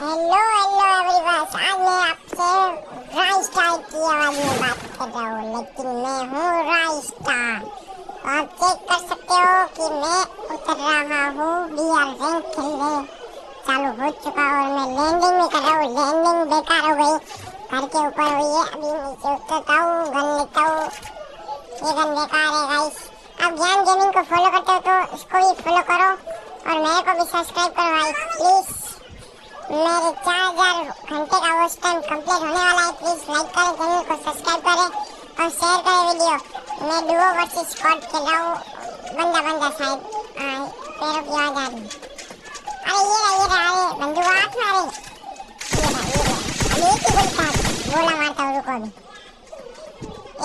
Hello hello everyone. आज मैं आपसे राय स्टार की आवाज में बात कर रहा हूँ, लेकिन मैं हूँ राय स्टार। आप चेक कर सकते हो कि मैं उतर रहा हूँ। VR रैंक खेलने चालू हो चुका और मैं लैंडिंग में कर रहा हूँ। लैंडिंग बेकार हो गई, घर के ऊपर हुई है। अभी नीचे उतरता हूँ, गन लेता हूँ। ये गन बेकार है गाइस। आप ज्ञान गेमिंग को फॉलो करते हो तो इसको भी फॉलो करो और मेरे को भी सब्सक्राइब करो गाइस प्लीज। मेरे 4000 घंटे का वॉच टाइम कंप्लीट होने वाला है। प्लीज लाइक करें, चैनल को सब्सक्राइब करें और शेयर करें वीडियो। मैं डुओ वर्सेस स्क्वाड खेल रहा हूँ। बंदा शायद पैरों की आवाज आ रही। अरे ये रहा अरे बंदूक हाथ में। अरे एक ही गोली था, गोला मारता हूँ। रुको अभी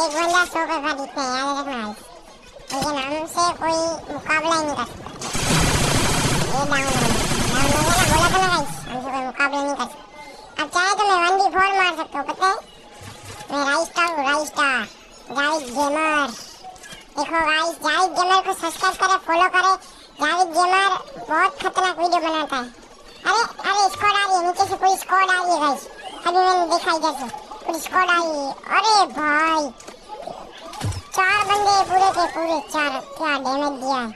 एक बंदा 100 का खरीदते हैं, याद रखना। लेकिन हमसे कोई मुकाबला ही नहीं कर सकता। ये डाउन हो गया ना, बोला था ना गाइस, हमसे कोई मुकाबला नहीं कर सकता। अब चाहे तो मैं 1v4 मार सकता हूँ, पता है। मैं राइस स्टार जाविद गेमर। देखो गाइस, जाविद गेमर को सब्सक्राइब करें, फॉलो करें। जाविद गेमर बहुत खतरनाक वीडियो बनाता है। अरे स्क्वाड आ रही है, नीचे से कोई स्क्वाड आ रही है गाइस। अभी मैंने देखा इधर से पूरी स्क्वाड आ रही है। अरे भाई 4 बंदे पूरे के पूरे 4। क्या डैमेज दिया है।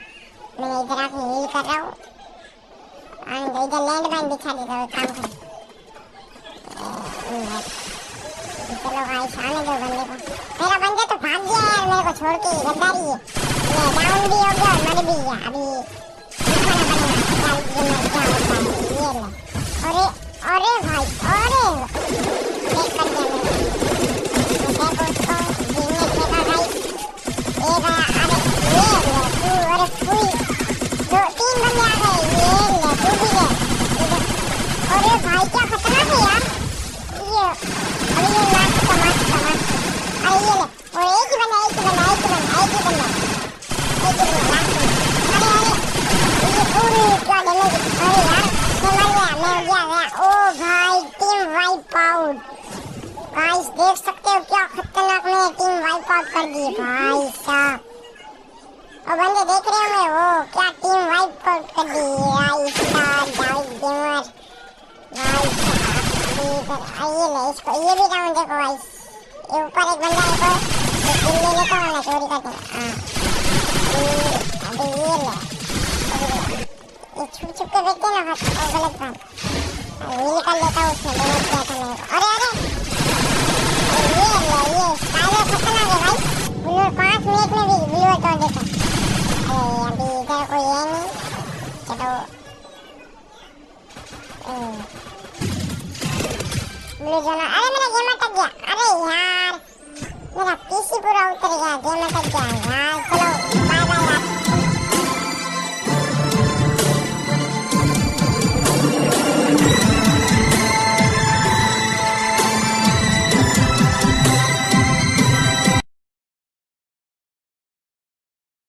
मैं इधर आके हील कर रहा हूँ। इधर लैंड माइन बिछा देता हूँ, काम कर। चलो गाइस आने दो बंदे को। मेरा बंदा तो भाग गया यार, मेरे को छोड़ के। गद्दारी है। ये डाउन भी हो गया और मर भी गया। अभी दिखाना पड़ेगा क्या होता है। ये ले। अरे भाई देख कर दिया मेरे को। उसको बिजनेस देखा गाइस। ये गया। अरे फुल 3 बंदे आ गए। ये ले तू भी ले। अरे भाई क्या खतरनाक है यार ये। अरे ये मार सकता। अरे ये ले। और एक ही बंदा अरे ये पूरी क्या डैमेज। अरे यार मैं गया। ओ भाई टीम वाइप आउट। गाइस देख सकते हो क्या खतरनाक मैं टीम वाइप आउट कर दी भाई साहब। और बंदे देख रहे होंगे वो क्या टीम वाइप आउट कर दी। राइस स्टार जाविद गेमर भाई साहब। ये ले इसको, ये भी डाउन देखो गाइस। ये ऊपर एक बंदा है, तो ले लेता हूँ ना, चोरी करके। अबे ये ले, ये छुप के देखते ना हाथ, वो गलत बात। ये कर लेता हूँ, उसने डैमेज किया था मेरे को। अरे ये स्टाइलर खतरनाक है भाई। ब्लू 5 मिनट में भी ब्लू तोड़ देता। अभी इधर कोई है नहीं। चलो ब्लू जोन। अरे मेरा गेम अटक गया। अरे यार मेरा पीसी पूरा उतर गया, गेम अटक गया यार।